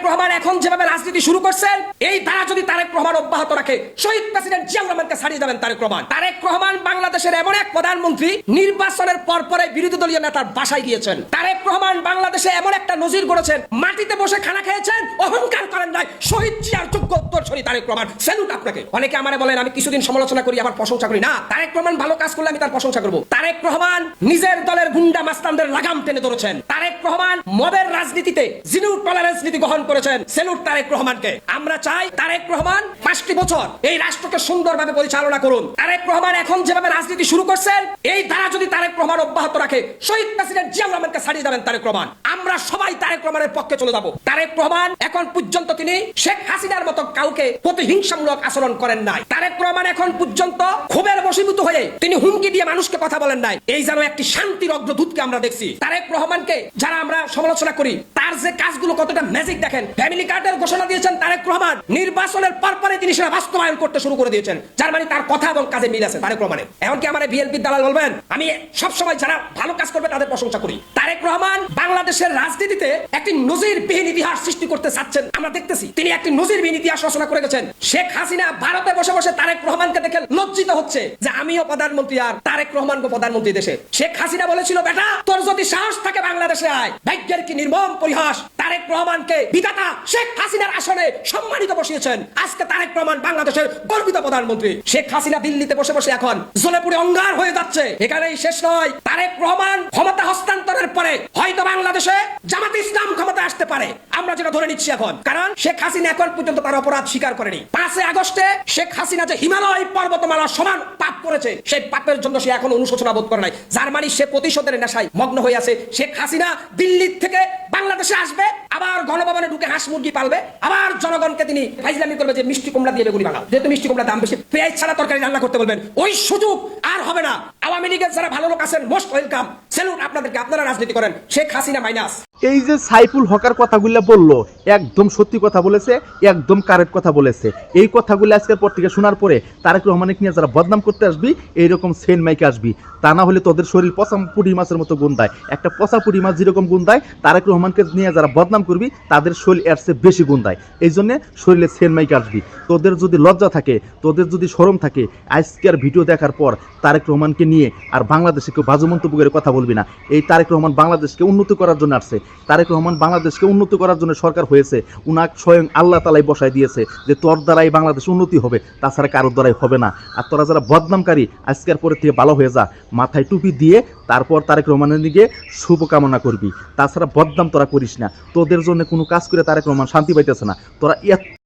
রহমান এখন যেভাবে রাজনীতি শুরু করছেন, এই ধারা যদি তারেক রহমান অব্যাহত রাখে, শহীদ প্রেসিডেন্ট জিয়াউর রহমানকে ছাড়িয়ে যাবেন তারেক রহমান। তারেক রহমান বাংলাদেশের এমন এক প্রধানমন্ত্রী, নির্বাচনের পরে বিরোধী দলীয় নেতার বাসায় গিয়েছেন। তারেক রহমান বাংলাদেশে এমন একটা নজির গড়েছেন, মাটিতে বসে খানা খেয়েছেন, অহংকার করেন নাই। শহীদ জিয়ার যোগ্য উত্তরসূরি তারেক রহমান, স্যালুট আপনাকে। অনেকে আমারে বলেন আমি কিছুদিন সমালোচনা করি আবার প্রশংসা করি। না, তারেক রহমান ভালো কাজ করলে আমি তার প্রশংসা করব। তারেক রহমান নিজের দলের গুন্ডা মাস্তানদের লাগাম টেনে ধরেছেন। তারেক রহমান মবের রাজনীতিতে জিরো টলারেন্স নীতি গ্রহণ করেছেন, স্যালুট তারেক রহমানকে। আমরা চাই তারেক রহমান 5টি বছর এই রাষ্ট্রকে সুন্দরভাবে পরিচালনা করুন। তারেক রহমান এখন যেভাবে রাজনীতি শুরু করছেন, এই ধারা যদি তারেক রহমান অব্যাহত রাখে, শহীদ প্রেসিডেন্ট জিয়াউর রহমানকে ছাড়িয়ে যাবেন তারেক রহমান। আমরা সবাই তারেক রহমানের পক্ষে চলে যাব। তারেক রহমান এখন পর্যন্ত তিনি শেখ হাসিনার মতো কাউকে প্রতিহিংসামূলক আচরণ করেন নাই। তারেক রহমান এখন পর্যন্ত ক্ষোভের বশীভূত হয়ে তিনি হুমকি দিয়ে মানুষকে কথা বলেন নাই। এই যেন একটি শান্তির অগ্রদূতকে আমরা দেখছি। তারেক রহমানকে যারা আমরা সমালোচনা করি, তার যে কাজগুলো কতটা ম্যাজিক দেখেন। ফ্যামিলি কার্ডের ঘোষণা দিয়েছেন তারেক রহমান, নির্বাচনের পরে তিনি সেটা বাস্তবায়ন করতে শুরু করে দিয়েছেন, যার মানে তার কথা এবং কাজে মিল আছে তারেক রহমানের। এমনকি আমার বিএনপি দালাল বলবেন, আমি সবসময় যারা ভালো কাজ করবে তাদের প্রশংসা করি। তারেক রহমান বাংলাদেশের রাজনীতিতে একটি নজিরবিহীন ইতিহাস সৃষ্টি করতে চাচ্ছেন, আমরা দেখতেছি। তিনি একটি নজিরবিহীন ইতিহাস রচনা করে গেছেন। শেখ হাসিনা ভারতে বসে বসে তারেক রহমানকে দেখে লজ্জিত হচ্ছে যে আমিও প্রধানমন্ত্রী আর তারেক রহমানকে প্রধানমন্ত্রী দেশে। শেখ হাসিনা বলেছিল, বেটা তোর যদি সাহস থাকে বাংলাদেশে আয়। ভাগ্যের কি নির্মম পরিহাস, তারেক রহমানকে বিধাতা শেখ হাসিনার আসনে সম্মানিত বসিয়েছেন। আজকে তারেক রহমান বাংলাদেশের গর্বিত প্রধানমন্ত্রী। শেখ হাসিনা দিল্লিতে বসে বসে এখন জ্বলে পুড়ে অঙ্গার হয়ে যাচ্ছে। এখানেই শেষ নয়, তারেক রহমান ক্ষমতা হস্তান্তরের পরে হয়তো বাংলাদেশে জামাত ইসলাম ক্ষমতা আসতে পারে, আমরা যেটা ধরে নিচ্ছি এখন। কারণ শেখ হাসিনা এখন পর্যন্ত তার অপরাধ স্বীকার করেনি। 5 আগস্টে শেখ হাসিনা যে হিমালয় পর্বতমালা সমান পাপ করেছে, সেই পাপের জন্য সে এখন অনুশোচনা বোধ করে নাই। যার মানে সে প্রতিশোধের নেশায় মগ্ন হয়ে আছে। শেখ হাসিনা দিল্লি থেকে বাংলাদেশে আসবে, আবার গণভবনে ঢুকে হাঁস মুরগি পালবে, আবার জনগণকে তিনি ফাইজলামি করবে যে মিষ্টি কুমড়া দিয়ে বেগুনি বানাও, যেহেতু মিষ্টি কুমড়া দাম বেশি, পেঁয়াজ ছাড়া তরকারি রান্না করতে বলবেন। ওই সুযোগ আর হবে না। আওয়ামী লীগের যারা ভালো লোক আছেন, মোস্ট ওয়েলকাম, স্যালুট আপনাদেরকে, আপনারা রাজনীতি করেন। শেখ হাসিনা মাইনাস। এই যে সাইফুল হকের কথাগুলো বললো, একদম সত্যি কথা বলেছে, একদম কারেক্ট কথা বলেছে। এই কথাগুলো আজকের পর থেকে শোনার পরে তারেক রহমানকে নিয়ে যারা বদনাম করতে আসবি, এইরকম সেন মাইকে আসবি। তা না হলে তোদের শরীর পচা পুঁটি মাছের মতো গুন্দায়। একটা পচা পুঁটি মাছ যেরকম গুন্দায়, তারেক রহমানকে নিয়ে যারা বদনাম করবি তাদের শরীর এর চেয়ে বেশি গুন্দায়। এই জন্যে শরীরে সেন মাইকে আসবি। তোদের যদি লজ্জা থাকে, তোদের যদি শরম থাকে, আজকের ভিডিও দেখার পর তারেক রহমানকে নিয়ে আর বাংলাদেশে কেউ বাজে মন্তব্য করে কথা বলবি না। এই তারেক রহমান বাংলাদেশকে উন্নতি করার জন্য আসছে। তারেক রহমান বাংলাদেশকে উন্নতি করার জন্য সরকার হয়েছে, উনাকে স্বয়ং আল্লাহ তালাই বসায় দিয়েছে যে তোর দ্বারাই বাংলাদেশ উন্নতি হবে, তাছাড়া কারোর দ্বারাই হবে না। আর তোরা যারা বদনামকারী, আজকের পরে থেকে ভালো হয়ে যা, মাথায় টুপি দিয়ে তারপর তারেক রহমানের দিকে শুভকামনা করবি। তাছাড়া বদনাম তোরা করিস না। তোদের জন্য কোনো কাজ করে তারেক রহমান শান্তি পাইতেছে না। তোরা